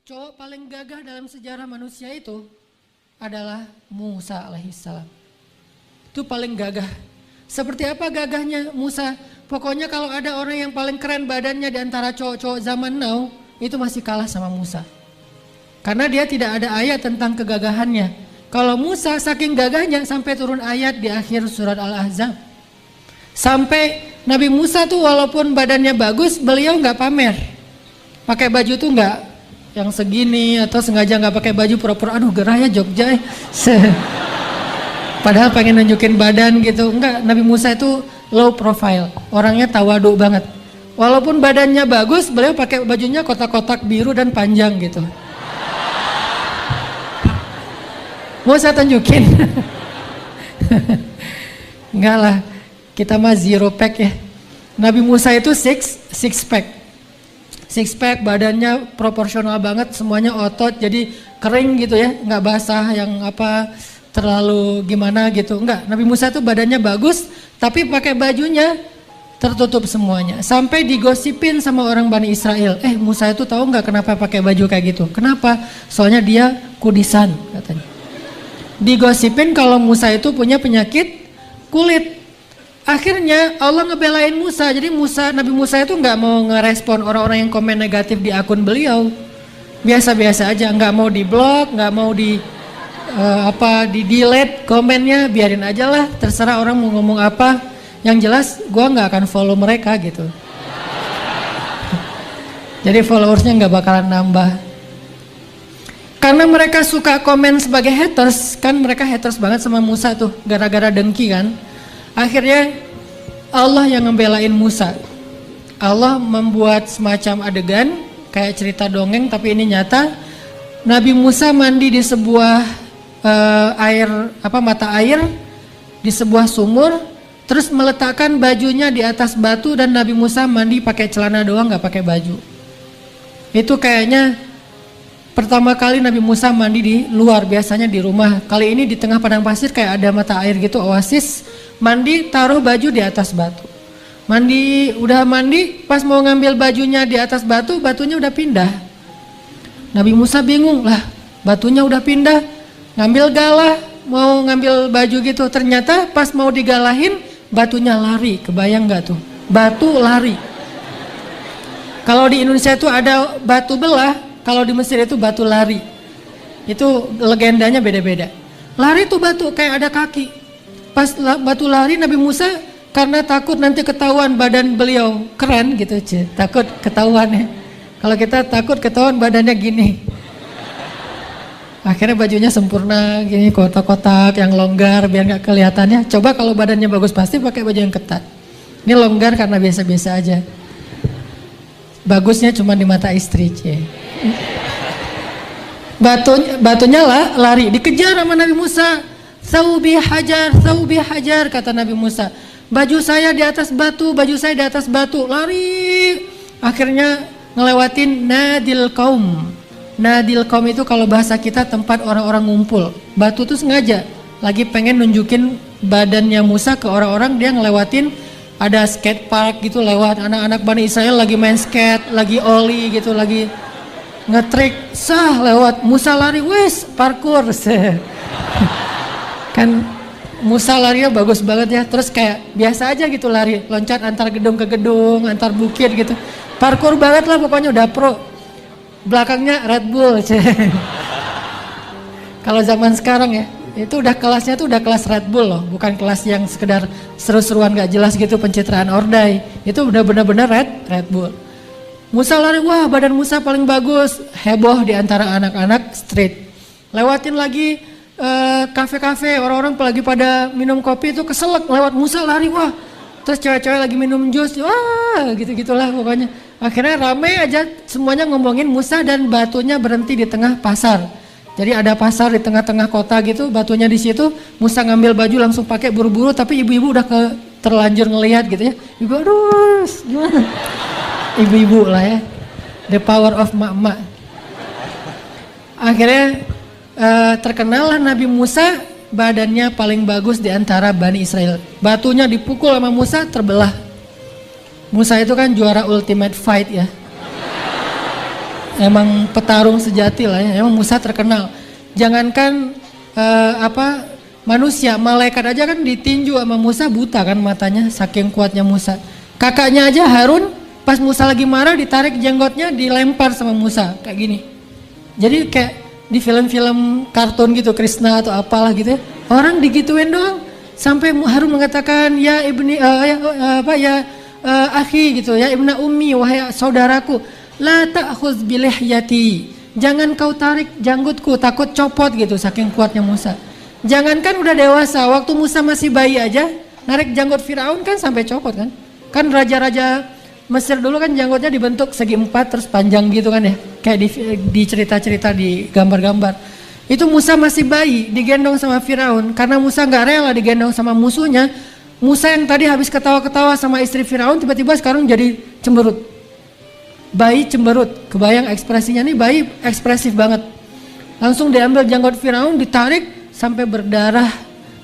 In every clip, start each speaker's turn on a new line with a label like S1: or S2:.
S1: Cowok paling gagah dalam sejarah manusia itu adalah Musa alaihissalam. Itu paling gagah. Seperti apa gagahnya Musa? Pokoknya kalau ada orang yang paling keren badannya di antara cowok-cowok zaman now, itu masih kalah sama Musa. Karena dia tidak ada ayat tentang kegagahannya. Kalau Musa saking gagahnya sampai turun ayat di akhir surat Al-Ahzab. Sampai Nabi Musa tuh walaupun badannya bagus, beliau nggak pamer. Pakai baju tuh nggak yang segini atau sengaja nggak pakai baju pura-pura aduh gerah ya Jogja padahal pengen nunjukin badan gitu. Enggak, Nabi Musa itu low profile, orangnya tawadu banget. Walaupun badannya bagus, beliau pakai bajunya kotak-kotak biru dan panjang gitu. Mau saya tunjukin? Enggak lah, kita mah zero pack ya. Nabi Musa itu six pack. Six pack, badannya proporsional banget, semuanya otot, jadi kering gitu ya, nggak basah yang apa terlalu gimana gitu. Enggak, Nabi Musa itu badannya bagus, tapi pakai bajunya tertutup semuanya. Sampai digosipin sama orang Bani Israel, Musa itu tahu nggak kenapa pakai baju kayak gitu? Kenapa? Soalnya dia kudisan katanya. Digosipin kalau Musa itu punya penyakit kulit. Akhirnya Allah ngebelain Musa, jadi Nabi Musa itu nggak mau ngerespon orang-orang yang komen negatif di akun beliau. Biasa-biasa aja, nggak mau di blok, nggak mau di delete komennya, biarin aja lah, terserah orang mau ngomong apa. Yang jelas gua nggak akan follow mereka gitu. Jadi followersnya nggak bakalan nambah. Karena mereka suka komen sebagai haters, kan mereka haters banget sama Musa tuh, gara-gara dengki kan. Akhirnya Allah yang ngebelain Musa. Allah membuat semacam adegan kayak cerita dongeng tapi ini nyata. Nabi Musa mandi di sebuah mata air di sebuah sumur, terus meletakkan bajunya di atas batu dan Nabi Musa mandi pakai celana doang, nggak pakai baju. Itu kayaknya pertama kali Nabi Musa mandi di luar, biasanya di rumah. Kali ini di tengah padang pasir kayak ada mata air gitu, oasis. Mandi, taruh baju di atas batu. Udah mandi, pas mau ngambil bajunya di atas batu, batunya udah pindah. Nabi Musa bingung, lah batunya udah pindah, ngambil galah, mau ngambil baju gitu. Ternyata pas mau digalahin, batunya lari, kebayang gak tuh? Batu lari. Kalau di Indonesia itu ada batu belah, kalau di Mesir itu batu lari. Itu legendanya beda-beda. Lari tuh batu, kayak ada kaki. Pas batu lari, Nabi Musa karena takut nanti ketahuan badan beliau keren gitu, takut ketahuan ya. Kalau kita takut ketahuan badannya gini. Akhirnya bajunya sempurna gini, kotak-kotak yang longgar biar nggak kelihatannya. Coba kalau badannya bagus pasti pakai baju yang ketat. Ini longgar karena biasa-biasa aja. Bagusnya cuma di mata istri, Batunya lari, dikejar sama Nabi Musa. Thawbi hajar, kata Nabi Musa. Baju saya di atas batu, lari. Akhirnya ngelewatin Nadil Qaum. Nadil Qaum itu kalau bahasa kita tempat orang-orang ngumpul. Batu tuh sengaja, lagi pengen nunjukin badannya Musa ke orang-orang, dia ngelewatin ada skate park gitu, lewat anak-anak Bani Israel lagi main skate, lagi oli gitu, lagi ngetrik, lewat. Musa lari, wes parkour. Kan Musa larinya bagus banget ya, terus kayak biasa aja gitu lari, loncat antar gedung ke gedung, antar bukit gitu, parkour banget lah pokoknya, udah pro. Belakangnya Red Bull. Kalau zaman sekarang ya, itu udah kelasnya tuh udah kelas Red Bull loh, bukan kelas yang sekedar seru-seruan gak jelas gitu, pencitraan ordai. Itu udah bener-bener Red Bull. Musa lari, wah badan Musa paling bagus, heboh di antara anak-anak street. Lewatin lagi kafe-kafe, orang-orang lagi pada minum kopi itu keselak, lewat Musa lari, wah. Terus cewek-cewek lagi minum jus, wah gitu-gitulah pokoknya. Akhirnya rame aja semuanya ngomongin Musa dan batunya berhenti di tengah pasar. Jadi ada pasar di tengah-tengah kota gitu, batunya di situ. Musa ngambil baju langsung pakai buru-buru, tapi ibu-ibu udah terlanjur ngelihat gitu ya. Ibu aduh gimana? Ibu-ibu lah ya. The power of mak-mak. Akhirnya terkenal lah Nabi Musa badannya paling bagus di antara Bani Israel. Batunya dipukul sama Musa, terbelah. Musa itu kan juara ultimate fight ya. emang petarung sejati lah ya. Emang Musa terkenal. Jangankan manusia, malaikat aja kan ditinju sama Musa, buta kan matanya saking kuatnya Musa. Kakaknya aja Harun pas Musa lagi marah ditarik jenggotnya, dilempar sama Musa kayak gini. Jadi kayak di film-film kartun gitu, Krishna atau apalah gitu ya. Orang digituin doang. Sampai Harun mengatakan ya ibni akhi gitu ya, ibna ummi, wahai saudaraku, la ta'khudz bilihyati. Jangan kau tarik janggutku, takut copot gitu saking kuatnya Musa. Jangankan udah dewasa, waktu Musa masih bayi aja narik janggut Firaun kan sampai copot kan. Kan raja-raja Mesir dulu kan janggutnya dibentuk segi empat terus panjang gitu kan ya. Kayak di cerita-cerita di gambar-gambar. Itu Musa masih bayi digendong sama Firaun. Karena Musa gak rela digendong sama musuhnya. Musa yang tadi habis ketawa-ketawa sama istri Firaun tiba-tiba sekarang jadi cemberut. Bayi cemberut. Kebayang ekspresinya nih, bayi ekspresif banget. Langsung diambil janggut Firaun, ditarik sampai berdarah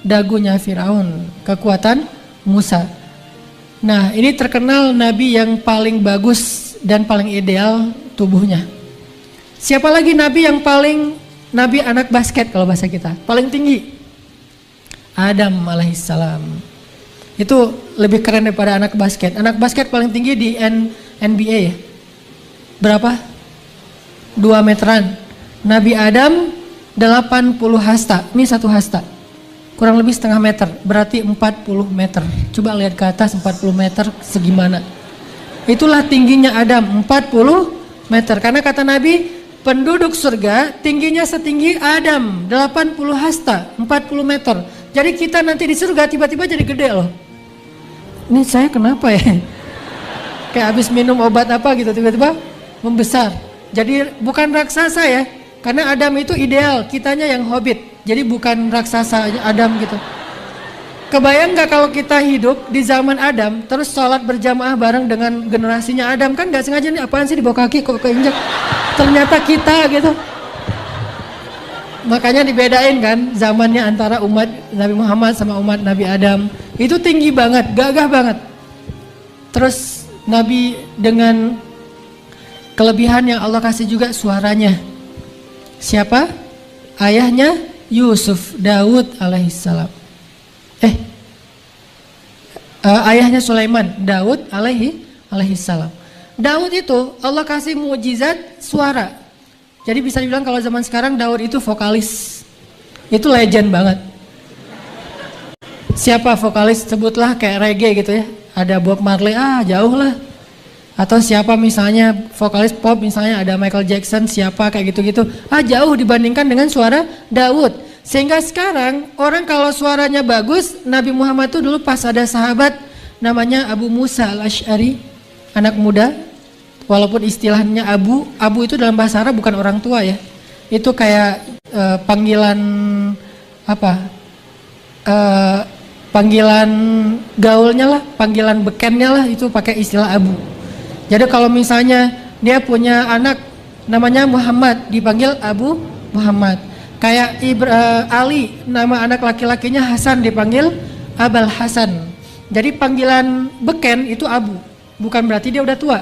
S1: dagunya Firaun. Kekuatan Musa. Nah, ini terkenal nabi yang paling bagus dan paling ideal tubuhnya. Siapa lagi nabi yang nabi anak basket kalau bahasa kita, paling tinggi? Adam alaihissalam. Itu lebih keren daripada anak basket. Anak basket paling tinggi di NBA ya. Berapa? 2 meteran. Nabi Adam 80 hasta. Ini 1 hasta. Kurang lebih setengah meter, berarti 40 meter. Coba lihat ke atas 40 meter segimana. Itulah tingginya Adam, 40 meter. Karena kata Nabi, penduduk surga tingginya setinggi Adam, 80 hasta, 40 meter. Jadi kita nanti di surga tiba-tiba jadi gede loh. Ini saya kenapa ya? Kayak habis minum obat apa gitu, tiba-tiba membesar. Jadi bukan raksasa ya. Karena Adam itu ideal, kitanya yang hobbit. Jadi bukan raksasa Adam gitu. Kebayang gak kalau kita hidup di zaman Adam, terus sholat berjamaah bareng dengan generasinya Adam, kan gak sengaja nih apaan sih di bawah kaki kok keinjak. Ternyata kita gitu. Makanya dibedain kan zamannya antara umat Nabi Muhammad sama umat Nabi Adam. Itu tinggi banget, gagah banget. Terus Nabi dengan kelebihan yang Allah kasih juga suaranya. Siapa? Ayahnya Yusuf, Daud alaihissalam. Ayahnya Sulaiman, Daud alaihissalam. Daud itu Allah kasih mukjizat suara. Jadi bisa dibilang kalau zaman sekarang Daud itu vokalis. Itu legend banget. Siapa vokalis? Sebutlah kayak reggae gitu ya. Ada Bob Marley, jauh lah. Atau siapa misalnya vokalis pop, misalnya ada Michael Jackson, siapa kayak gitu-gitu. Jauh dibandingkan dengan suara Daud. Sehingga sekarang orang kalau suaranya bagus, Nabi Muhammad itu dulu pas ada sahabat namanya Abu Musa al-Ash'ari, anak muda. Walaupun istilahnya Abu itu dalam bahasa Arab bukan orang tua ya. Itu kayak panggilan apa? Panggilan gaulnya lah, panggilan bekennya lah, itu pakai istilah Abu. Jadi kalau misalnya dia punya anak namanya Muhammad, dipanggil Abu Muhammad. Kayak Ali, nama anak laki-lakinya Hasan, dipanggil Abul Hasan. Jadi panggilan beken itu Abu, bukan berarti dia udah tua.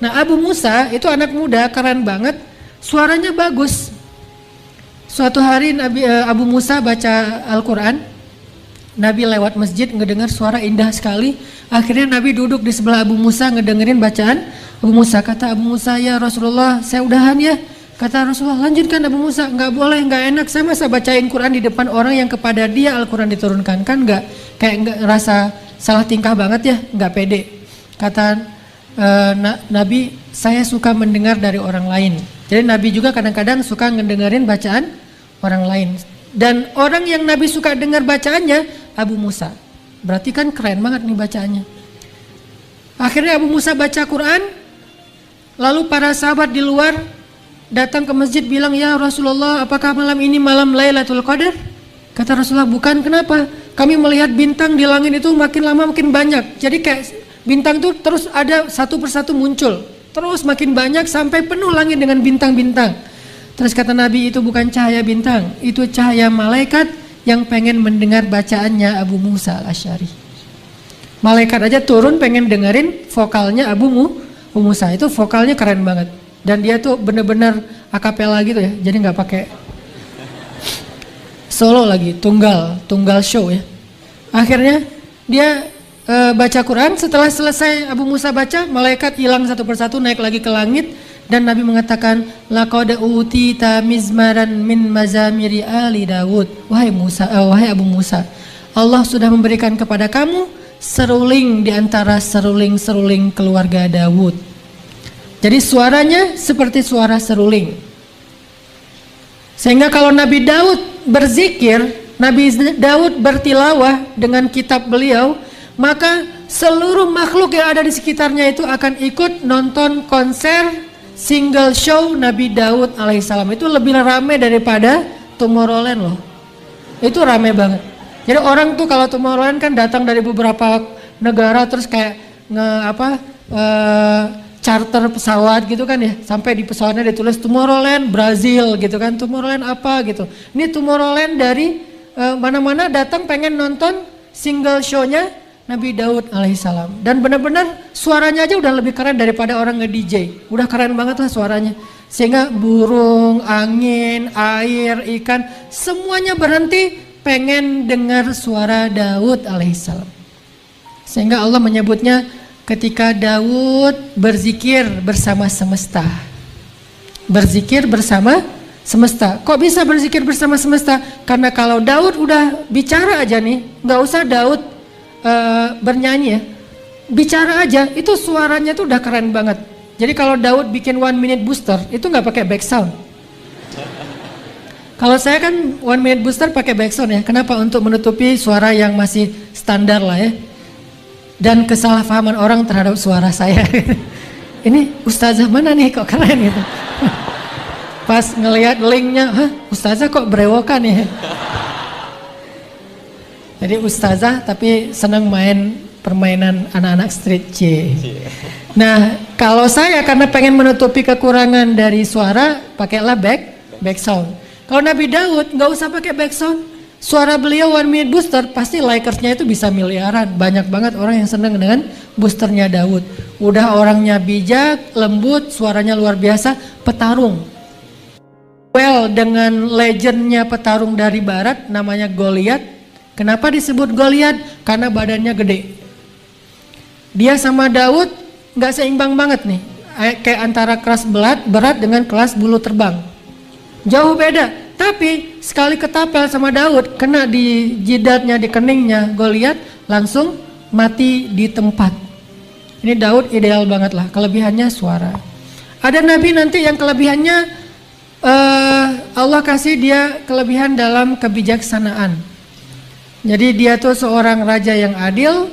S1: Nah, Abu Musa itu anak muda, keren banget, suaranya bagus. Suatu hari Abu Musa baca Al-Quran, Nabi lewat masjid ngedengar suara indah sekali. Akhirnya Nabi duduk di sebelah Abu Musa ngedengerin bacaan Abu Musa. Kata Abu Musa, ya Rasulullah, saya udahan ya. Kata Rasulullah, lanjutkan Abu Musa. Nggak boleh, nggak enak, saya masa bacain Quran di depan orang yang kepada dia Al-Quran diturunkan. Kan nggak, kayak nggak rasa salah tingkah banget ya, nggak pede. Kata Nabi, saya suka mendengar dari orang lain. Jadi Nabi juga kadang-kadang suka ngedengerin bacaan orang lain. Dan orang yang Nabi suka dengar bacaannya Abu Musa. Berarti kan keren banget nih bacaannya. Akhirnya Abu Musa baca Quran, lalu para sahabat di luar datang ke masjid bilang, ya Rasulullah, apakah malam ini malam Lailatul Qadar? Kata Rasulullah, bukan. Kenapa? Kami melihat bintang di langit itu makin lama makin banyak. Jadi kayak bintang itu terus ada satu persatu muncul, terus makin banyak sampai penuh langit dengan bintang-bintang. Terus kata Nabi, itu bukan cahaya bintang, itu cahaya malaikat yang pengen mendengar bacaannya Abu Musa al-Ash'ari. Malaikat aja turun pengen dengerin vokalnya Abu Musa. Itu vokalnya keren banget. Dan dia tuh bener-bener akapela gitu ya, jadi nggak pakai solo lagi, tunggal show ya. Akhirnya dia baca Quran, setelah selesai Abu Musa baca, malaikat hilang satu persatu naik lagi ke langit dan Nabi mengatakan laqad utita mizmaran min mazamiri ali Daud. Wahai Abu Musa, Allah sudah memberikan kepada kamu seruling di antara seruling-seruling keluarga Daud. Jadi suaranya seperti suara seruling. Sehingga kalau Nabi Daud berzikir, Nabi Daud bertilawah dengan kitab beliau, maka seluruh makhluk yang ada di sekitarnya itu akan ikut nonton konser single show Nabi Daud alaihissalam. Itu lebih ramai daripada Tomorrowland loh. Itu ramai banget. Jadi orang tuh kalau Tomorrowland kan datang dari beberapa negara terus kayak charter pesawat gitu kan ya, sampai di pesawatnya ditulis Tomorrowland Brazil gitu kan, Tomorrowland apa gitu. Ini Tomorrowland dari mana-mana datang pengen nonton single show-nya Nabi Daud alaihissalam. Dan benar-benar suaranya aja udah lebih keren daripada orang nge-DJ. Udah keren banget lah suaranya. Sehingga burung, angin, air, ikan, semuanya berhenti pengen dengar suara Daud alaihissalam. Sehingga Allah menyebutnya ketika Daud berzikir bersama semesta. Berzikir bersama semesta. Kok bisa berzikir bersama semesta? Karena kalau Daud udah bicara aja nih, nggak usah Daud bernyanyi ya, bicara aja, itu suaranya tuh udah keren banget. Jadi kalau Daud bikin 1 minute booster, itu nggak pakai back sound. Kalau saya kan 1 minute booster pakai back sound ya. Kenapa? Untuk menutupi suara yang masih standar lah ya. Dan kesalahpahaman orang terhadap suara saya. Ini ustazah mana nih kok keren gitu. Pas ngelihat linknya, ustazah kok berewokan ya. Jadi ustazah tapi senang main permainan anak-anak street C. Nah kalau saya karena pengen menutupi kekurangan dari suara, pakailah back sound. Kalau Nabi Daud nggak usah pakai back sound. Suara beliau 1 minute booster pasti likersnya itu bisa miliaran. Banyak banget orang yang senang dengan boosternya Daud. Udah orangnya bijak, lembut, suaranya luar biasa, petarung. Well, dengan legendnya petarung dari barat namanya Goliat. Kenapa disebut Goliat? Karena badannya gede. Dia sama Daud nggak seimbang banget nih. Kayak antara kelas berat dengan kelas bulu terbang. Jauh beda. Tapi sekali ketapel sama Daud, kena di jidatnya, di keningnya Goliat, langsung mati di tempat. Ini Daud ideal banget lah, kelebihannya suara. Ada nabi nanti yang kelebihannya Allah kasih dia kelebihan dalam kebijaksanaan. Jadi dia tuh seorang raja yang adil,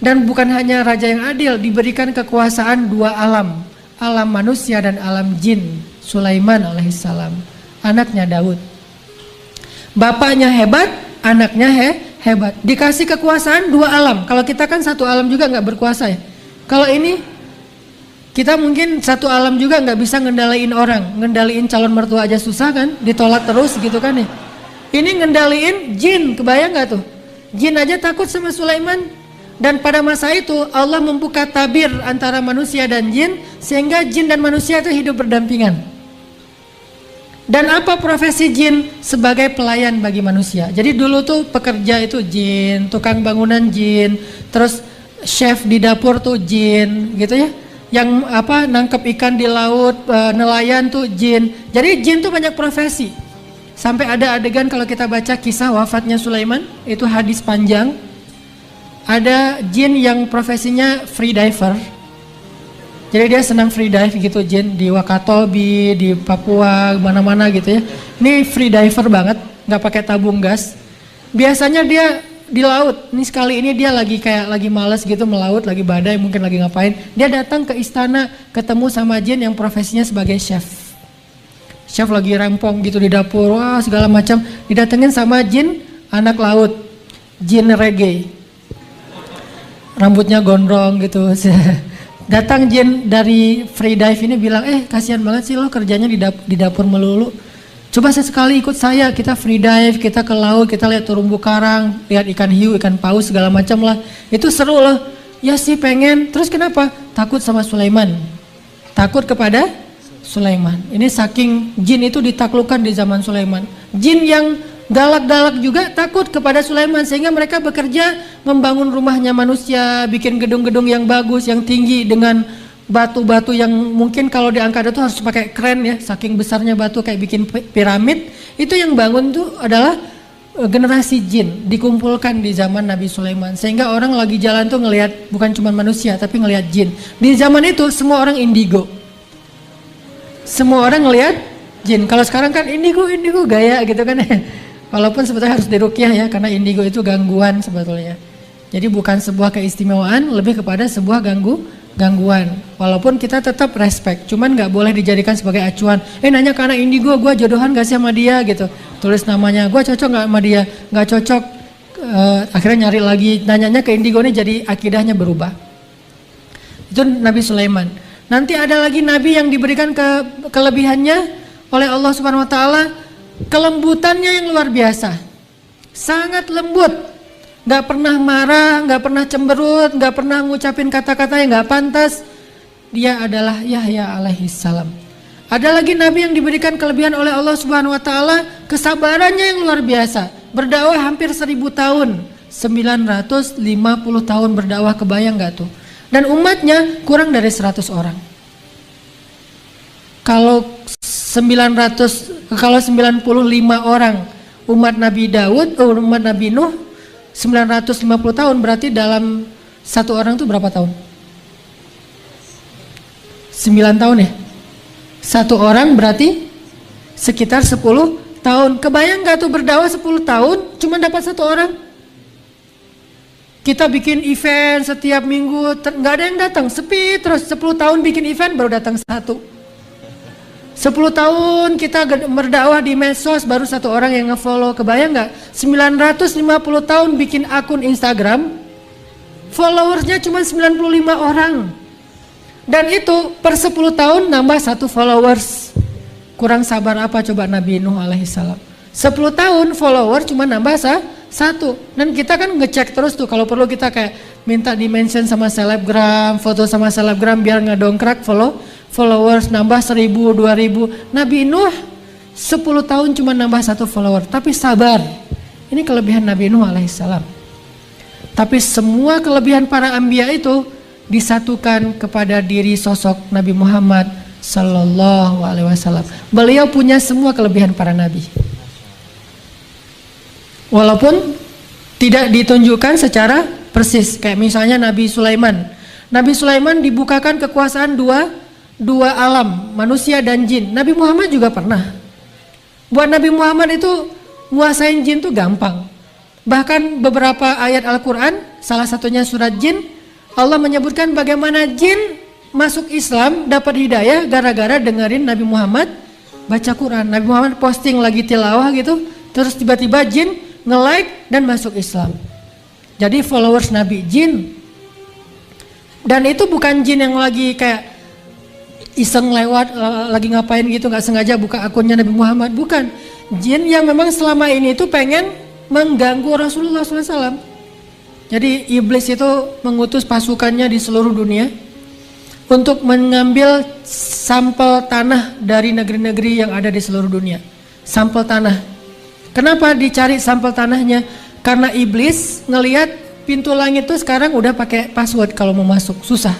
S1: dan bukan hanya raja yang adil, diberikan kekuasaan 2 alam, alam manusia dan alam jin. Sulaiman alaihissalam, anaknya Daud. Bapaknya hebat, anaknya hebat. Dikasih kekuasaan 2 alam. Kalau kita kan 1 alam juga nggak berkuasa ya. Kalau ini kita mungkin 1 alam juga nggak bisa ngendaliin orang. Ngendaliin calon mertua aja susah kan, ditolak terus gitu kan ya. Ini ngendaliin jin, kebayang nggak tuh? Jin aja takut sama Sulaiman. Dan pada masa itu Allah membuka tabir antara manusia dan jin, sehingga jin dan manusia itu hidup berdampingan. Dan apa profesi jin? Sebagai pelayan bagi manusia. Jadi dulu tuh pekerja itu jin, tukang bangunan jin, terus chef di dapur tuh jin, gitu ya. Yang nangkep ikan di laut, nelayan tuh jin. Jadi jin tuh banyak profesi. Sampai ada adegan kalau kita baca kisah wafatnya Sulaiman, itu hadis panjang. Ada jin yang profesinya free diver. Jadi dia senang free dive gitu, jin di Wakatobi, di Papua, mana-mana gitu ya. Ini free diver banget, nggak pakai tabung gas. Biasanya dia di laut. Ini sekali ini dia lagi males gitu melaut, lagi badai, mungkin lagi ngapain. Dia datang ke istana, ketemu sama jin yang profesinya sebagai chef. Chef lagi rempong gitu di dapur, wah segala macam. Didatengin sama jin anak laut, jin reggae. Rambutnya gondrong gitu. Datang jin dari free dive ini bilang, kasihan banget sih lo kerjanya di dapur melulu. Coba sesekali ikut saya, kita free dive, kita ke laut, kita lihat terumbu karang, lihat ikan hiu, ikan paus, segala macam lah. Itu seru loh. Ya sih pengen. Terus kenapa? Takut sama Sulaiman. Takut kepada Sulaiman. Ini saking jin itu ditaklukkan di zaman Sulaiman. Jin yang galak-galak juga takut kepada Sulaiman, sehingga mereka bekerja membangun rumahnya manusia, bikin gedung-gedung yang bagus, yang tinggi dengan batu-batu yang mungkin kalau diangkat itu harus pakai kren ya, saking besarnya batu kayak bikin piramid. Itu yang bangun tuh adalah generasi jin dikumpulkan di zaman Nabi Sulaiman, sehingga orang lagi jalan tuh ngelihat bukan cuma manusia tapi ngelihat jin. Di zaman itu semua orang indigo, semua orang ngelihat jin. Kalau sekarang kan indigo gaya gitu kan. Walaupun sebetulnya harus diruqyah ya, karena indigo itu gangguan sebetulnya. Jadi bukan sebuah keistimewaan, lebih kepada sebuah gangguan. Walaupun kita tetap respect, cuman nggak boleh dijadikan sebagai acuan. Nanya ke anak indigo, gue jodohan gak sih sama dia gitu. Tulis namanya, gue cocok nggak sama dia? Nggak cocok. Akhirnya nyari lagi, nanyanya ke indigo ini jadi akidahnya berubah. Itu Nabi Sulaiman. Nanti ada lagi nabi yang diberikan kelebihannya oleh Allah Subhanahu Wa Taala. Kelembutannya yang luar biasa, sangat lembut, gak pernah marah, gak pernah cemberut, gak pernah ngucapin kata-kata yang gak pantas. Dia adalah Yahya alaihi salam. Ada lagi nabi yang diberikan kelebihan oleh Allah Subhanahu Wa Taala, kesabarannya yang luar biasa, berdakwah hampir 1000 tahun, 950 tahun berdakwah, kebayang gak tuh? Dan umatnya kurang dari 100 orang. Kalau 95 orang umat Nabi Daud, umat Nabi Nuh 950 tahun, berarti dalam satu orang itu berapa tahun? 9 tahun ya? Satu orang berarti sekitar 10 tahun. Kebayang gak tuh berdakwah 10 tahun cuma dapat satu orang? Kita bikin event setiap minggu, gak ada yang datang, sepi terus. 10 tahun bikin event baru datang satu. 10 tahun kita berdakwah di medsos baru satu orang yang nge-follow. Kebayang gak? 950 tahun bikin akun Instagram, followersnya cuma 95 orang. Dan itu per 10 tahun nambah satu followers. Kurang sabar apa coba Nabi Nuh alaihi salam. 10 tahun follower cuma nambah satu. Dan kita kan ngecek terus tuh, kalau perlu kita kayak minta di-mention sama selebgram, foto sama selebgram biar ngedongkrak followers nambah 1000, 2000. Nabi Nuh 10 tahun cuma nambah satu follower, tapi sabar. Ini kelebihan Nabi Nuh alaihissalam. Tapi semua kelebihan para anbiya itu disatukan kepada diri sosok Nabi Muhammad sallallahu alaihi wasallam. Beliau punya semua kelebihan para nabi, walaupun tidak ditunjukkan secara persis. Kayak misalnya Nabi Sulaiman. Nabi Sulaiman dibukakan kekuasaan dua alam, manusia dan jin. Nabi Muhammad juga pernah. Buat Nabi Muhammad itu nguasain jin tuh gampang. Bahkan beberapa ayat Al-Quran, salah satunya surat jin, Allah menyebutkan bagaimana jin masuk Islam, dapat hidayah gara-gara dengerin Nabi Muhammad baca Quran. Nabi Muhammad posting lagi tilawah gitu, terus tiba-tiba jin nge-like dan masuk Islam. Jadi followers Nabi jin. Dan itu bukan jin yang lagi kayak iseng lewat, lagi ngapain gitu, nggak sengaja buka akunnya Nabi Muhammad. Bukan, jin yang memang selama ini itu pengen mengganggu Rasulullah SAW. Jadi iblis itu mengutus pasukannya di seluruh dunia untuk mengambil sampel tanah dari negeri-negeri yang ada di seluruh dunia. Sampel tanah. Kenapa dicari sampel tanahnya? Karena iblis ngelihat pintu langit itu sekarang udah pakai password kalau mau masuk, susah.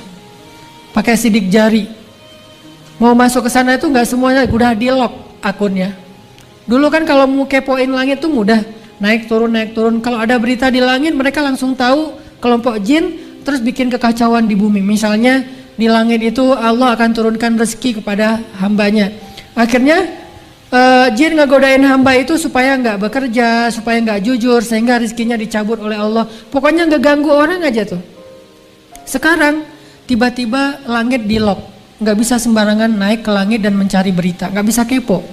S1: Pakai sidik jari. Mau masuk ke sana itu nggak semuanya udah di lock akunnya. Dulu kan kalau mau kepoin langit tuh mudah, naik turun. Kalau ada berita di langit mereka langsung tahu kelompok jin, terus bikin kekacauan di bumi. Misalnya di langit itu Allah akan turunkan rezeki kepada hambanya. Akhirnya jin ngegodain hamba itu supaya nggak bekerja, supaya nggak jujur, sehingga rezekinya dicabut oleh Allah. Pokoknya ngeganggu orang aja tuh. Sekarang tiba-tiba langit di lock. Nggak bisa sembarangan naik ke langit dan mencari berita, nggak bisa kepo.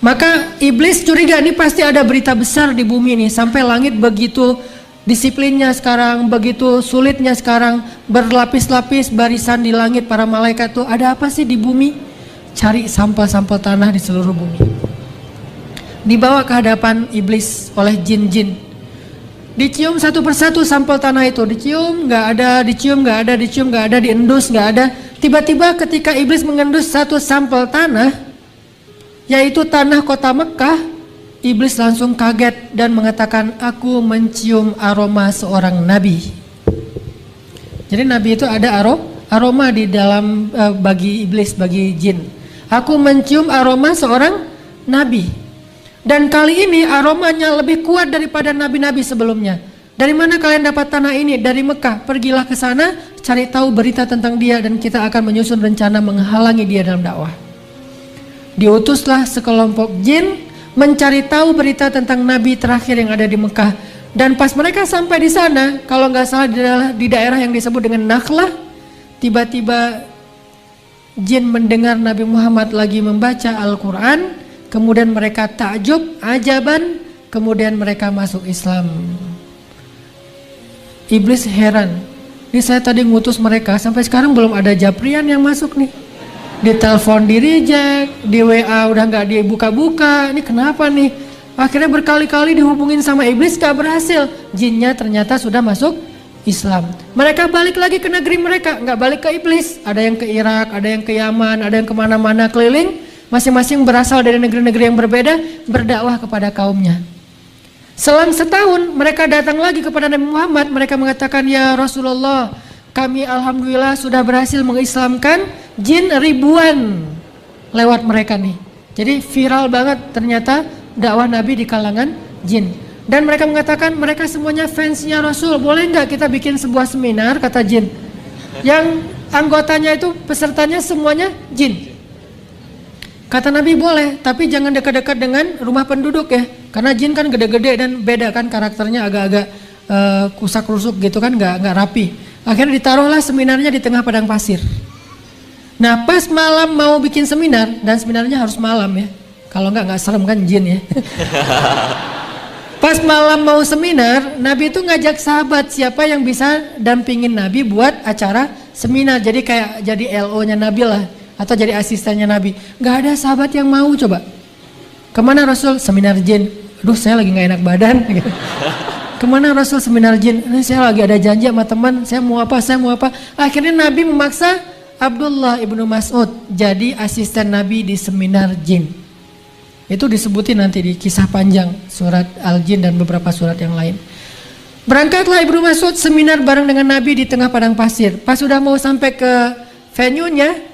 S1: Maka iblis curiga ini pasti ada berita besar di bumi ini, sampai langit begitu disiplinnya sekarang, begitu sulitnya sekarang, berlapis-lapis barisan di langit para malaikat tuh, ada apa sih di bumi? Cari sampel-sampel tanah di seluruh bumi. Dibawa ke hadapan iblis oleh jin-jin. Dicium satu persatu sampel tanah itu, dicium nggak ada, dicium nggak ada, dicium nggak ada, diendus nggak ada. Tiba-tiba ketika iblis mengendus satu sampel tanah, yaitu tanah kota Mekah, iblis langsung kaget dan mengatakan, aku mencium aroma seorang nabi. Jadi nabi itu ada aroma di dalam bagi iblis, bagi jin. Aku mencium aroma seorang nabi. Dan kali ini aromanya lebih kuat daripada nabi-nabi sebelumnya. Dari mana kalian dapat tanah ini? Dari Mekah. Pergilah ke sana, cari tahu berita tentang dia dan kita akan menyusun rencana menghalangi dia dalam dakwah. Diutuslah sekelompok jin mencari tahu berita tentang nabi terakhir yang ada di Mekah. Dan pas mereka sampai di sana, kalau nggak salah di daerah yang disebut dengan Nakhlah, tiba-tiba jin mendengar Nabi Muhammad lagi membaca Al-Quran, kemudian mereka takjub, ajaban, kemudian mereka masuk Islam. Iblis heran, ini saya tadi ngutus mereka, sampai sekarang belum ada Japrian yang masuk nih. Ditelepon di reject, di WA udah nggak dibuka-buka, ini kenapa nih? Akhirnya berkali-kali dihubungin sama iblis, gak berhasil. Jinnya ternyata sudah masuk Islam. Mereka balik lagi ke negeri mereka, nggak balik ke iblis. Ada yang ke Irak, ada yang ke Yaman, ada yang kemana-mana keliling. Masing-masing berasal dari negeri-negeri yang berbeda, berdakwah kepada kaumnya. Selang setahun mereka datang lagi kepada Nabi Muhammad. Mereka mengatakan, ya Rasulullah, kami alhamdulillah sudah berhasil mengislamkan jin ribuan lewat mereka nih. Jadi viral banget ternyata dakwah Nabi di kalangan jin. Dan mereka mengatakan mereka semuanya fansnya Rasul. Boleh nggak kita bikin sebuah seminar, kata jin, yang anggotanya itu pesertanya semuanya jin. Kata Nabi boleh, tapi jangan dekat-dekat dengan rumah penduduk ya. Karena jin kan gede-gede dan beda kan karakternya, agak-agak kusak-rusuk gitu kan, nggak rapi. Akhirnya ditaruhlah seminarnya di tengah padang pasir. Nah pas malam mau bikin seminar, dan seminarnya harus malam ya. Kalau nggak serem kan jin ya. Pas malam mau seminar, Nabi itu ngajak sahabat siapa yang bisa dampingin Nabi buat acara seminar. Jadi kayak jadi LO-nya Nabi lah, atau jadi asistennya Nabi. Nggak ada sahabat yang mau coba. Kemana Rasul? Seminar jin. Aduh saya lagi nggak enak badan. Kemana Rasul? Seminar jin. Ini saya lagi ada janji sama teman. Saya mau apa? Akhirnya Nabi memaksa Abdullah ibnu Mas'ud jadi asisten Nabi di seminar jin. Itu disebutin nanti di kisah panjang surat Al-Jin dan beberapa surat yang lain. Berangkatlah Ibnu Mas'ud seminar bareng dengan Nabi di tengah padang pasir. Pas sudah mau sampai ke venue-nya,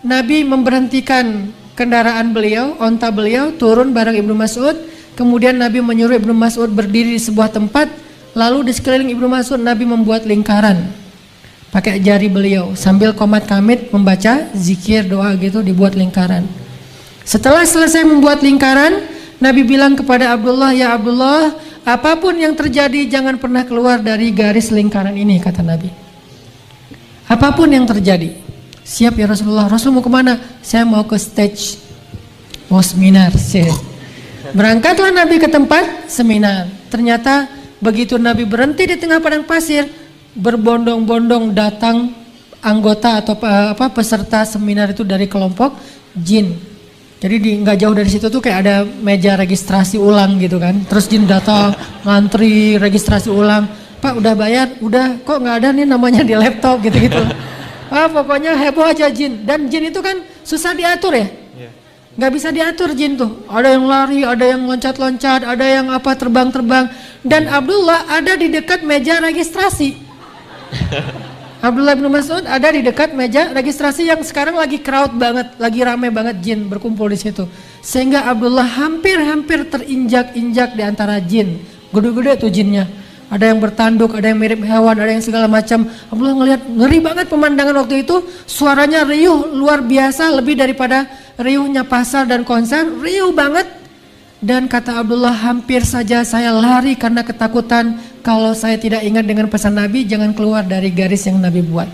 S1: Nabi memberhentikan kendaraan beliau, onta beliau, turun bareng Ibnu Mas'ud. Kemudian Nabi menyuruh Ibnu Mas'ud berdiri di sebuah tempat. Lalu di sekeliling Ibnu Mas'ud Nabi membuat lingkaran pakai jari beliau sambil qomat kamit membaca zikir doa gitu, dibuat lingkaran. Setelah selesai membuat lingkaran, Nabi bilang kepada Abdullah, ya Abdullah, apapun yang terjadi jangan pernah keluar dari garis lingkaran ini, kata Nabi. Apapun yang terjadi. Siap ya Rasulullah. Rasul mau kemana? Saya mau ke stage, mau seminar. Berangkatlah Nabi ke tempat seminar. Ternyata begitu Nabi berhenti di tengah padang pasir, berbondong-bondong datang anggota atau peserta seminar itu dari kelompok jin. Jadi nggak jauh dari situ tuh kayak ada meja registrasi ulang gitu kan. Terus jin datang ngantri registrasi ulang. Pak udah bayar? Udah. Kok nggak ada nih namanya di laptop gitu-gitu. Pokoknya heboh aja jin. Dan jin itu kan susah diatur ya. Nggak bisa diatur jin tuh. Ada yang lari, ada yang loncat-loncat, ada yang terbang-terbang. Dan Abdullah ada di dekat meja registrasi. Abdullah bin Mas'ud ada di dekat meja registrasi yang sekarang lagi crowd banget, lagi rame banget jin berkumpul di situ. Sehingga Abdullah hampir terinjak-injak di antara jin. Gede-gede tuh jinnya. Ada yang bertanduk, ada yang mirip hewan, ada yang segala macam. Abdullah ngelihat ngeri banget pemandangan waktu itu. Suaranya riuh luar biasa, lebih daripada riuhnya pasar dan konser, riuh banget. Dan kata Abdullah, hampir saja saya lari karena ketakutan. Kalau saya tidak ingat dengan pesan Nabi, jangan keluar dari garis yang Nabi buat.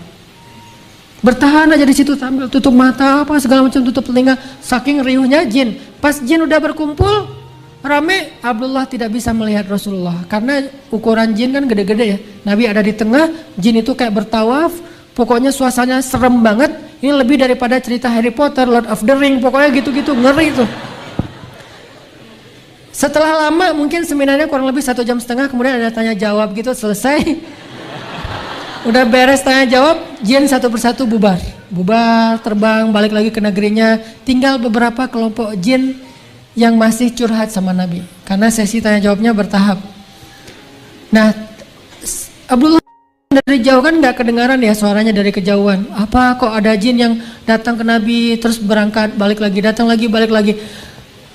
S1: Bertahan aja di situ sambil tutup mata, segala macam, tutup telinga, saking riuhnya jin. Pas jin udah berkumpul, rame, Abdullah tidak bisa melihat Rasulullah karena ukuran jin kan gede-gede ya. Nabi ada di tengah, jin itu kayak bertawaf. Pokoknya suasananya serem banget. Ini lebih daripada cerita Harry Potter, Lord of the Ring, pokoknya gitu-gitu, ngeri tuh. Setelah lama, mungkin seminarnya kurang lebih 1,5 jam, kemudian ada tanya jawab gitu, selesai. Udah beres tanya jawab, jin satu persatu bubar. bubar, terbang, balik lagi ke negerinya. Tinggal beberapa kelompok jin yang masih curhat sama Nabi. Karena sesi tanya jawabnya bertahap. Nah, Abdullah dari jauh kan nggak kedengaran ya suaranya dari kejauhan. Apa kok ada jin yang datang ke Nabi terus berangkat, balik lagi, datang lagi, balik lagi.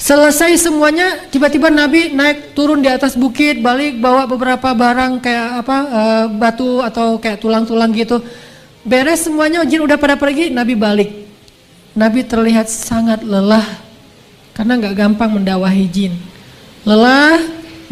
S1: Selesai semuanya, tiba-tiba Nabi naik turun di atas bukit, balik bawa beberapa barang kayak batu atau kayak tulang-tulang gitu. Beres semuanya, jin udah pada pergi, Nabi balik. Nabi terlihat sangat lelah karena nggak gampang mendakwahi jin. Lelah,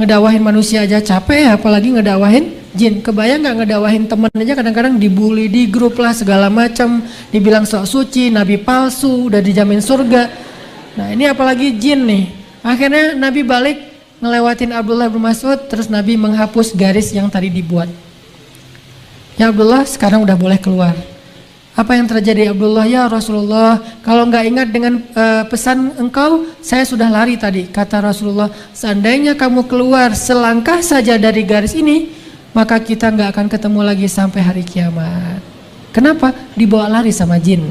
S1: ngedakwahin manusia aja capek ya, apalagi ngedakwahin jin. Kebayang nggak ngedakwahin temen aja kadang-kadang dibully di grup lah segala macam, dibilang sok suci, Nabi palsu, udah dijamin surga. Nah ini apalagi jin nih. Akhirnya Nabi balik ngelewatin Abdullah bin Mas'ud, terus Nabi menghapus garis yang tadi dibuat. Ya Abdullah, sekarang udah boleh keluar. Apa yang terjadi Abdullah? Ya Rasulullah, kalau nggak ingat dengan pesan engkau, saya sudah lari tadi. Kata Rasulullah, seandainya kamu keluar selangkah saja dari garis ini, maka kita nggak akan ketemu lagi sampai hari kiamat. Kenapa? Dibawa lari sama jin.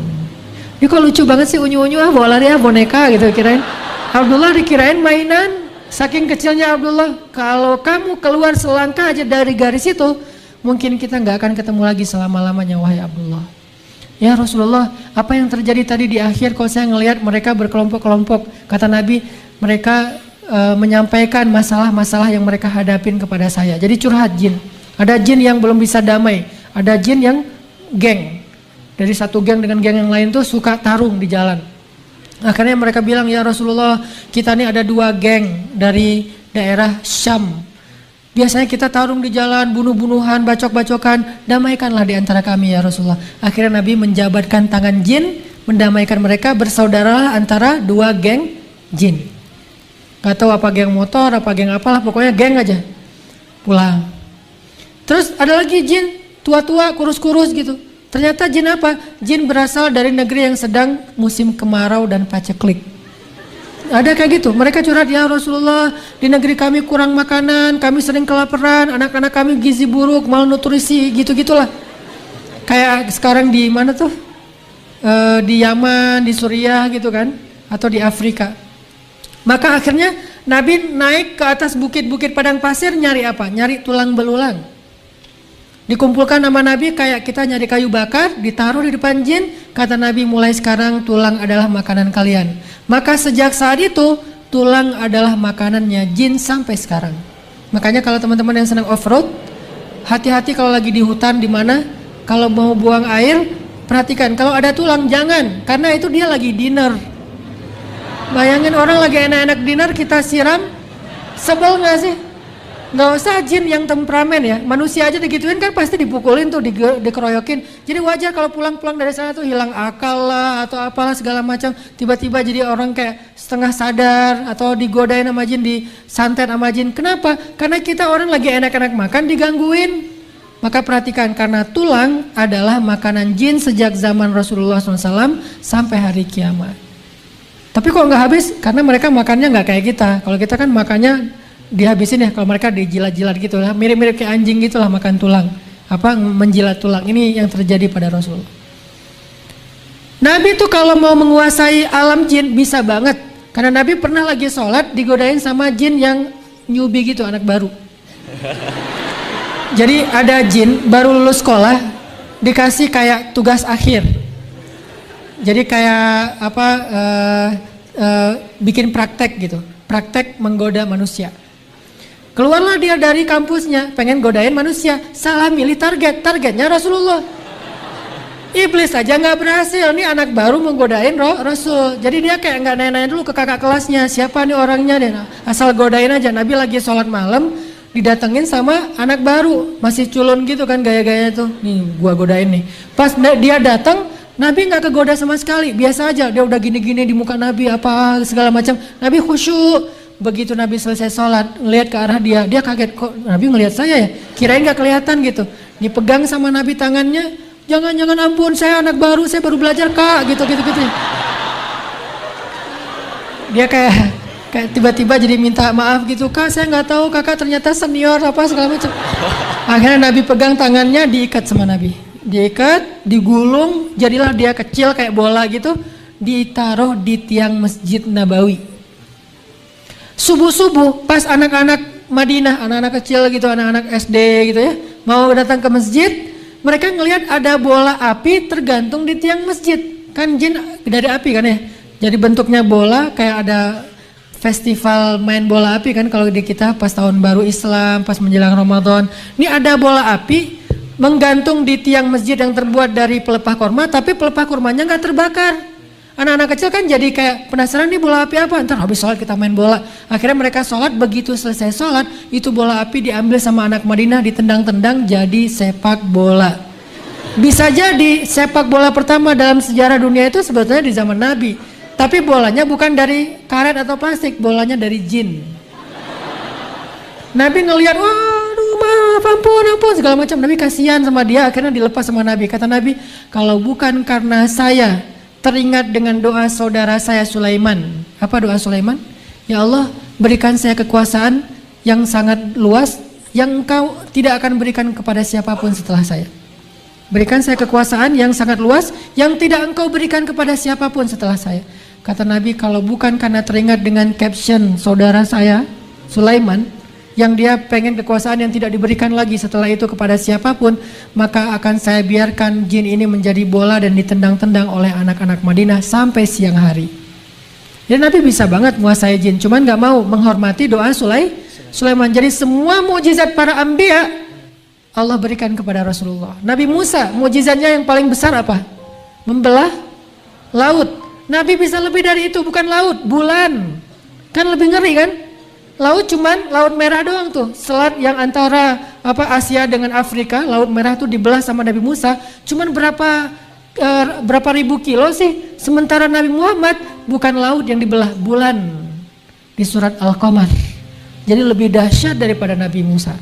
S1: Ini kok lucu banget sih, unyu-unyu bawa lari boneka gitu kirain. Abdullah dikirain mainan. Saking kecilnya Abdullah, kalau kamu keluar selangkah aja dari garis itu, mungkin kita nggak akan ketemu lagi selama-lamanya wahai Abdullah. Ya Rasulullah, apa yang terjadi tadi di akhir kalau saya ngelihat mereka berkelompok-kelompok. Kata Nabi, mereka menyampaikan masalah-masalah yang mereka hadapin kepada saya. Jadi curhat jin. Ada jin yang belum bisa damai, ada jin yang geng. Dari satu geng dengan geng yang lain tuh suka tarung di jalan. Akhirnya mereka bilang, ya Rasulullah, kita nih ada 2 geng dari daerah Syam. Biasanya kita tarung di jalan, bunuh-bunuhan, bacok-bacokan, damaikanlah di antara kami ya Rasulullah. Akhirnya Nabi menjabatkan tangan jin, mendamaikan mereka, bersaudaralah antara 2 geng jin. Gak tahu apa geng motor, apa geng apalah, pokoknya geng aja. Pulang. Terus ada lagi jin, tua-tua, kurus-kurus gitu. Ternyata jin apa? Jin berasal dari negeri yang sedang musim kemarau dan paceklik. Ada kayak gitu, mereka curhat, ya Rasulullah, di negeri kami kurang makanan, kami sering kelaparan, anak-anak kami gizi buruk, malnutrisi, gitu-gitulah. Kayak sekarang di mana tuh? Di Yaman, di Suriah gitu kan, atau di Afrika. Maka akhirnya Nabi naik ke atas bukit-bukit padang pasir nyari apa? Nyari tulang belulang. Dikumpulkan nama Nabi kayak kita nyari kayu bakar, ditaruh di depan jin. Kata Nabi, mulai sekarang tulang adalah makanan kalian. Maka sejak saat itu tulang adalah makanannya jin sampai sekarang. Makanya kalau teman-teman yang senang off-road, hati-hati kalau lagi di hutan di mana, kalau mau buang air, perhatikan kalau ada tulang jangan, karena itu dia lagi dinner. Bayangin orang lagi enak-enak dinner kita siram, sebel nggak sih? Nggak usah jin yang temperamen ya, manusia aja digituin kan pasti dipukulin tuh, dikeroyokin. Jadi wajar kalau pulang-pulang dari sana tuh hilang akal lah atau apalah segala macam, tiba-tiba jadi orang kayak setengah sadar atau digodain sama jin, disantet sama jin. Kenapa? Karena kita orang lagi enak-enak makan digangguin. Maka perhatikan, karena tulang adalah makanan jin sejak zaman Rasulullah SAW sampai hari kiamat. Tapi kok nggak habis? Karena mereka makannya nggak kayak kita. Kalau kita kan makannya dihabisin ya, kalau mereka dijilat-jilat gitu lah, mirip-mirip kayak anjing gitulah makan tulang, menjilat tulang. Ini yang terjadi pada Rasulullah. Nabi tuh kalau mau menguasai alam jin bisa banget, karena Nabi pernah lagi sholat digodain sama jin yang newbie gitu, anak baru. Jadi ada jin baru lulus sekolah dikasih kayak tugas akhir, jadi kayak bikin praktek gitu, praktek menggoda manusia. Keluarlah dia dari kampusnya, pengen godain manusia, salah milih targetnya Rasulullah. Iblis aja nggak berhasil, nih anak baru menggodain Rasul. Jadi dia kayak nggak nanya-nanya dulu ke kakak kelasnya, siapa nih orangnya deh, asal godain aja. Nabi lagi sholat malam, didatengin sama anak baru, masih culun gitu kan gaya-gaya tuh, nih gua godain nih. Pas dia datang, Nabi nggak kegoda sama sekali, biasa aja. Dia udah gini-gini di muka Nabi apa segala macam. Nabi khusyuk. Begitu Nabi selesai sholat, ngelihat ke arah dia kaget, kok Nabi ngelihat saya ya? Kirain gak kelihatan gitu. Dipegang sama Nabi tangannya, jangan ampun, saya anak baru, saya baru belajar kak, gitu. Dia kayak tiba-tiba jadi minta maaf gitu, kak saya nggak tahu kakak ternyata senior apa segala macam. Akhirnya Nabi pegang tangannya, diikat sama Nabi, diikat, digulung, jadilah dia kecil kayak bola gitu, ditaruh di tiang Masjid Nabawi. Subuh-subuh pas anak-anak Madinah, anak-anak kecil gitu, anak-anak SD gitu ya, mau datang ke masjid, mereka ngelihat ada bola api tergantung di tiang masjid. Kan jin dari api kan ya, jadi bentuknya bola, kayak ada festival main bola api kan kalau di kita pas tahun baru Islam, pas menjelang Ramadan. Ini ada bola api menggantung di tiang masjid yang terbuat dari pelepah kurma, tapi pelepah kurmanya nggak terbakar. Anak-anak kecil kan jadi kayak penasaran, nih bola api apa? Ntar habis sholat kita main bola. Akhirnya mereka sholat, begitu selesai sholat, itu bola api diambil sama anak Madinah, ditendang-tendang jadi sepak bola. Bisa jadi sepak bola pertama dalam sejarah dunia itu sebetulnya di zaman Nabi. Tapi bolanya bukan dari karet atau plastik, bolanya dari jin. Nabi ngelihat, waduh maaf, ampun, segala macam. Nabi kasihan sama dia, akhirnya dilepas sama Nabi. Kata Nabi, kalau bukan karena saya teringat dengan doa saudara saya Sulaiman. Apa doa Sulaiman? Ya Allah, berikan saya kekuasaan yang sangat luas, yang engkau tidak akan berikan kepada siapapun setelah saya. Berikan saya kekuasaan yang sangat luas, yang tidak engkau berikan kepada siapapun setelah saya. Kata Nabi, kalau bukan karena teringat dengan caption saudara saya Sulaiman, yang dia pengen kekuasaan yang tidak diberikan lagi setelah itu kepada siapapun, maka akan saya biarkan jin ini menjadi bola dan ditendang-tendang oleh anak-anak Madinah sampai siang hari. Dan Nabi bisa banget menguasai jin, cuman gak mau menghormati doa Sulaiman. Jadi semua mukjizat para anbiya Allah berikan kepada Rasulullah. Nabi Musa, mukjizatnya yang paling besar apa? Membelah laut. Nabi bisa lebih dari itu, bukan laut, bulan. Kan lebih ngeri kan? Laut cuman laut merah doang tuh. Selat yang antara Asia dengan Afrika, laut merah tuh dibelah sama Nabi Musa. Cuman berapa ribu kilo sih? Sementara Nabi Muhammad bukan laut yang dibelah, bulan. Di surat Al-Qamar. Jadi lebih dahsyat daripada Nabi Musa.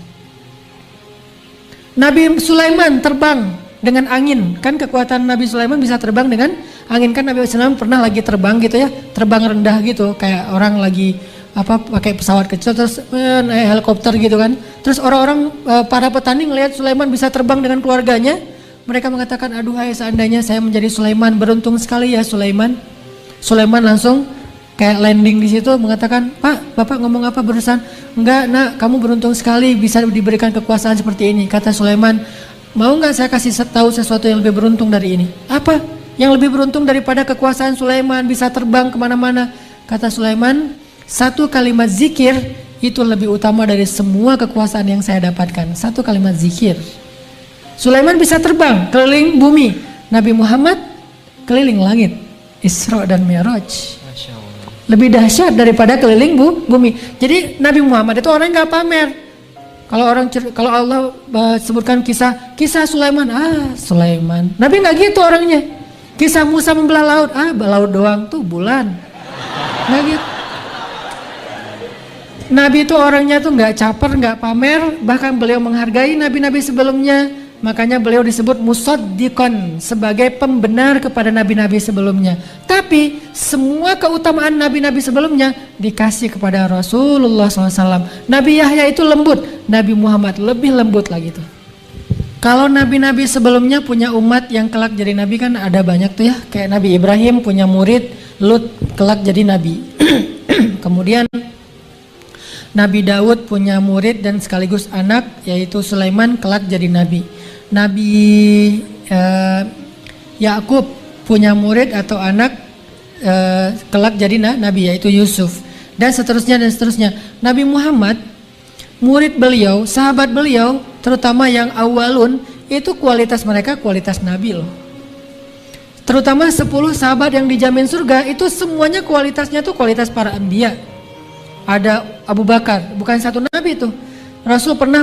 S1: Nabi Sulaiman terbang dengan angin. Kan kekuatan Nabi Sulaiman bisa terbang dengan angin. Kan Nabi Sulaiman pernah lagi terbang gitu ya, terbang rendah gitu, kayak orang lagi pakai pesawat kecil terus naik helikopter gitu kan. Terus orang-orang para petani ngelihat Sulaiman bisa terbang dengan keluarganya, mereka mengatakan, aduh hai seandainya saya menjadi Sulaiman, beruntung sekali ya Sulaiman. Sulaiman langsung kayak landing di situ mengatakan, Pak, Bapak ngomong apa barusan? Enggak nak, kamu beruntung sekali bisa diberikan kekuasaan seperti ini. Kata Sulaiman, mau nggak saya kasih tahu sesuatu yang lebih beruntung dari ini? Apa? Yang lebih beruntung daripada kekuasaan Sulaiman bisa terbang kemana-mana? Kata Sulaiman, satu kalimat zikir itu lebih utama dari semua kekuasaan yang saya dapatkan. Satu kalimat zikir. Sulaiman bisa terbang keliling bumi. Nabi Muhammad keliling langit. Isra dan Mi'raj. Lebih dahsyat daripada keliling bumi. Jadi Nabi Muhammad itu orang nggak pamer. Kalau Allah sebutkan kisah Sulaiman, Sulaiman. Nabi nggak gitu orangnya. Kisah Musa membelah laut, laut doang tuh bulan. Nggak gitu. Nabi itu orangnya tuh nggak caper, nggak pamer, bahkan beliau menghargai nabi-nabi sebelumnya. Makanya beliau disebut musaddiqan, sebagai pembenar kepada nabi-nabi sebelumnya. Tapi semua keutamaan nabi-nabi sebelumnya dikasih kepada Rasulullah SAW. Nabi Yahya itu lembut, Nabi Muhammad lebih lembut lagi tuh. Kalau nabi-nabi sebelumnya punya umat yang kelak jadi nabi kan ada banyak tuh ya. Kayak Nabi Ibrahim punya murid, Lut kelak jadi nabi. Kemudian Nabi Daud punya murid dan sekaligus anak yaitu Sulaiman kelak jadi nabi. Nabi Yakub punya murid atau anak kelak jadi nabi yaitu Yusuf, dan seterusnya dan seterusnya. Nabi Muhammad, murid beliau, sahabat beliau, terutama yang awalun, itu kualitas mereka kualitas nabi loh. Terutama 10 sahabat yang dijamin surga itu semuanya kualitasnya tuh kualitas para anbiya. Ada Abu Bakar, bukan satu nabi itu. Rasul pernah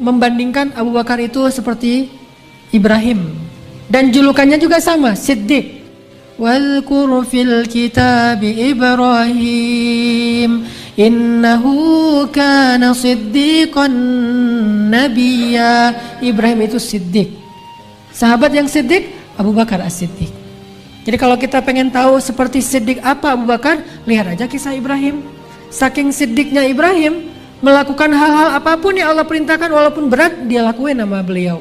S1: membandingkan Abu Bakar itu seperti Ibrahim, dan julukannya juga sama, Siddiq. Wadhkur fil kitabi Ibrahim innahu kana siddiqan nabiyya. Ibrahim itu Siddiq. Sahabat yang Siddiq, Abu Bakar as-Siddiq. Jadi kalau kita pengen tahu seperti Siddiq apa Abu Bakar, lihat aja kisah Ibrahim. Saking siddiqnya Ibrahim, melakukan hal-hal apapun yang Allah perintahkan walaupun berat, dia lakuin sama beliau.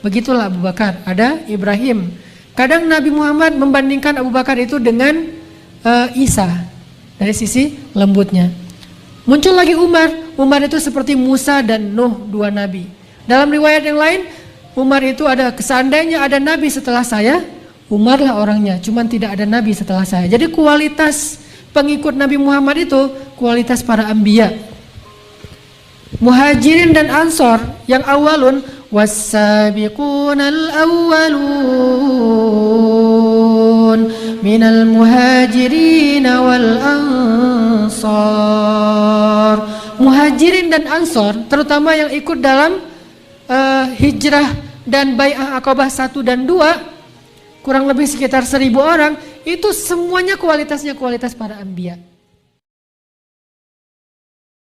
S1: Begitulah Abu Bakar, ada Ibrahim. Kadang Nabi Muhammad membandingkan Abu Bakar itu dengan Isa dari sisi lembutnya. Muncul lagi Umar. Umar itu seperti Musa dan Nuh, dua nabi. Dalam riwayat yang lain, Umar itu ada, seandainya ada nabi setelah saya, Umarlah orangnya, cuman tidak ada nabi setelah saya. Jadi kualitas pengikut Nabi Muhammad itu kualitas para anbiya. Muhajirin dan Ansor yang awalun was-sabiqunal awwalun minal muhajirin wal ansar. Muhajirin dan Ansor, terutama yang ikut dalam hijrah dan bai'ah Aqabah 1 dan 2, kurang lebih sekitar 1000 orang, itu semuanya kualitasnya kualitas para anbiya.